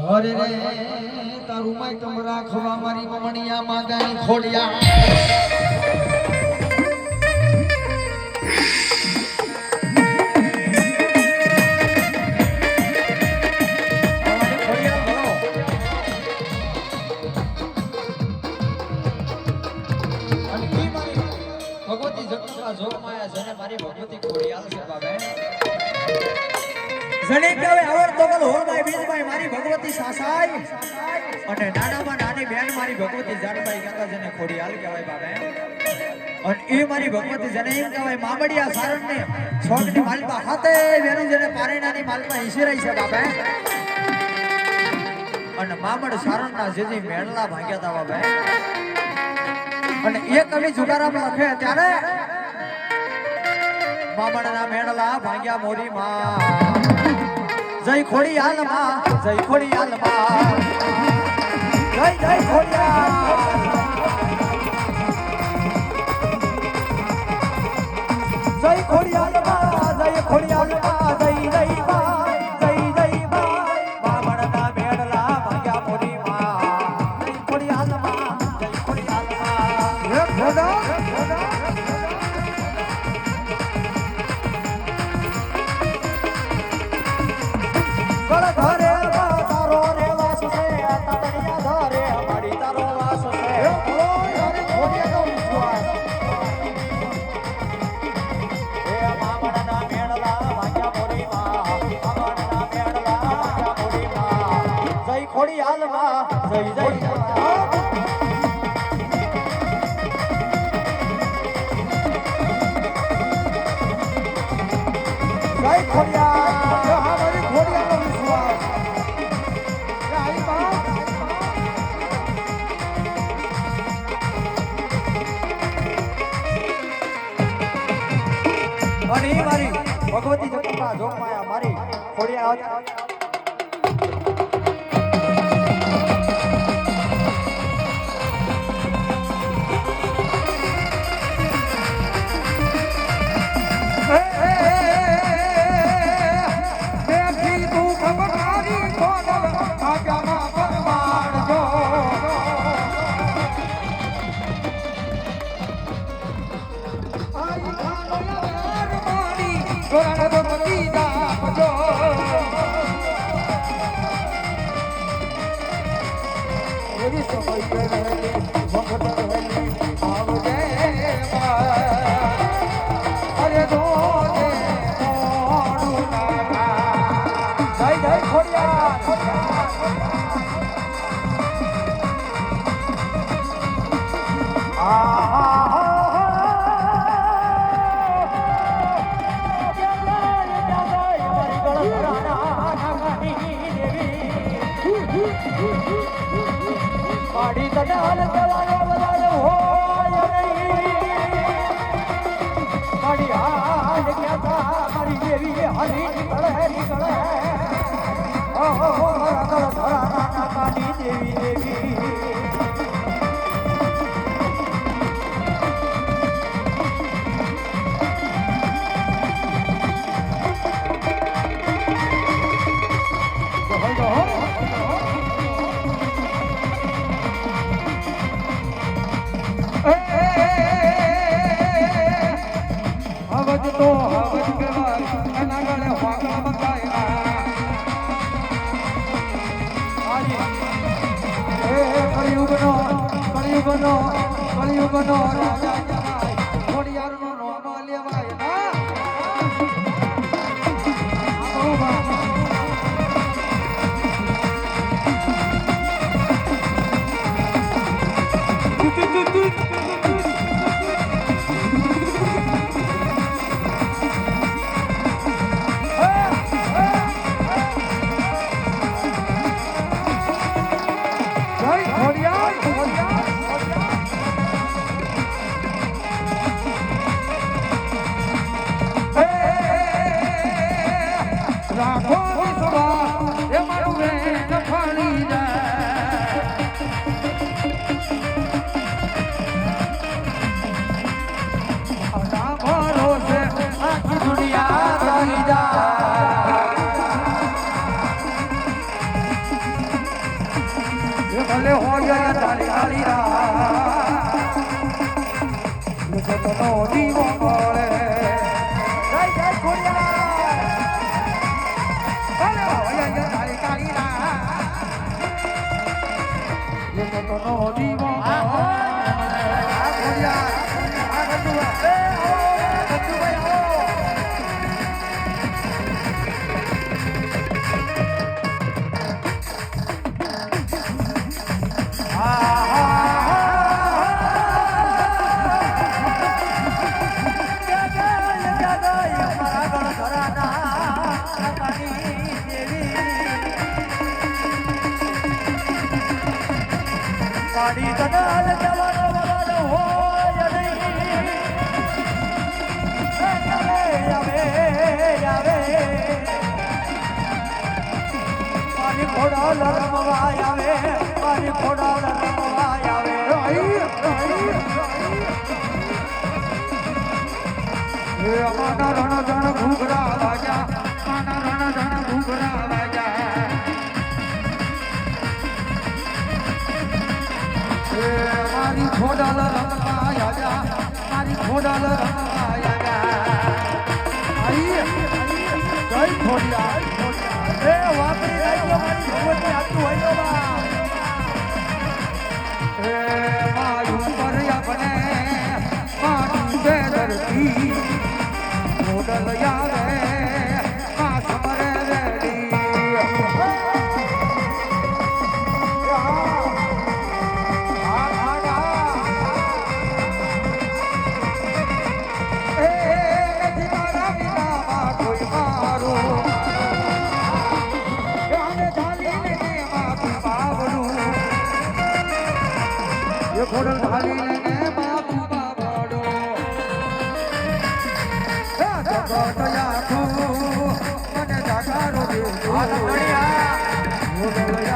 અરે રે તારું માય તમ રાખવા મારી મમણિયા માગાની ખોડિયા ભગવતી જગતમાં જોગ માયા જને મારી ભગવતી ખોડિયાલ છે બાબે જણે કહેવાય આવર તો કલ હોલભાઈ બીજભાઈ મારી ભગવતી સાસાઈ અને નાનામાં નાની બેન મારી ભગવતી જાડભાઈ કહેતા જેને ખોડિયાલ કહેવાય બાબે અને એ મારી ભગવતી જેને એમ કહેવાય મામડિયા સારણને છોકની માલપા હાથે વેનું જેને પારેણાની માલપા ઈશરાઈ છે બાબે અને મામડ સારણના જેજી મેળલા ભાગ્યા તા બાબે અને એ કવિ જુગારામ લખે ત્યારે મામડના મેળલા ભાગ્યા મોરી માં જય ખોડિયાલ માં જય ખોડિયાલ માં જય જય ખોડિયાલ જય ખોડિયાલ માં જય ખોડિયાલ માં જય જય માં જય જય માં મામડના મેળલા ભાગ્યા મોરી માં જય ખોડિયાલ માં જય ખોડિયાલ માં હે ખોદા ઘરે તારો રે વાસ છે તતડિયા ઘરે અમારી તારો વાસ છે અરે ખોડિયા નો વિશ્વાસ એ મામડના મેળલા ભાગ્યા મોરી માં મામડના મેળલા ભાગ્યા મોરી માં જય ખોડિયાલ માં જય જય જય ખોડિયાલ અમારી ખોડિયા નો વિશ્વાસ અને મારી ભગવતી જગતમાં જોગ માયા મારી ખોડિયા પાડી તડાલ કલાયો બલાયો હોય નહીં પાડી હાલ ક્યાં તા મારી દેવી હરી નીકળે ઓ મારા કળ ધરાના કાની દેવી દેવી હવજ તો હવજ કહેવાય એના ગળે વાગા બગાય કળિયુગનો રાજા કહેવાય ખોડિયારનો નામ લેવાય ના રાખો વિશ્વાસ એ મારું વેણ ફાળી જાય ના ભરોસે આખી દુનિયા રહી જાય હૈયા ડાલી ડાલી નો દીવો મળે જય જય ખોડિયાર હૈયા ડાલી ડાલી નો દીવો ખોડિયાર આ ગંદુવા ગંદુભાઈ પાડી કદાલ જવાનો વવાનો હોય નહીં આવે આવે પાણી ખોડા રમવા આવે પાણી ખોડા રમવા આવે અમારા રણ જણ ઘૂઘરા વાજા માના રણ જણ ઘૂઘરા વાજા મારી ખોડલ રમવા આજા મારી ખોડલ રમવા આજા આઈ જય ખોડિયાર એ વાપરી નાખ્યો મારી ભગવતી આટલું હોય તો બા એ માયું પર આપણે માટી બે ધરતી ખોડલ આવે મા સમરે રેડી ખોડલ ઢાલી લઈને બાપુ બાબડો જગત આખું મને જાગારો દેજો ખોડલ